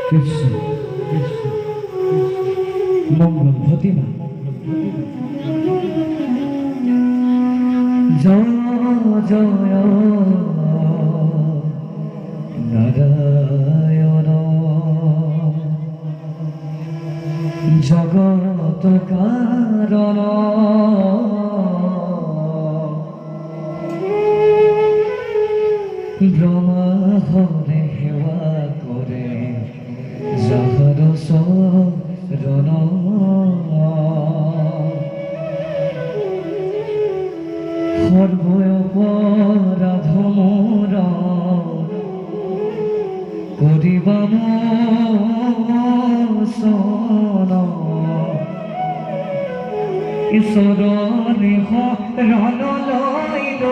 কৃষ্ণ কৃষ্ণ মঙ্গল ভতিমা জয় জয় নারায়ণ জগত কারণ ব্রহ্মা হরে হেওয়া করে যাহার শরণ সর্বয় অপরাধ মোর করিবা মোচন ঈশ্বর শৰণ লইল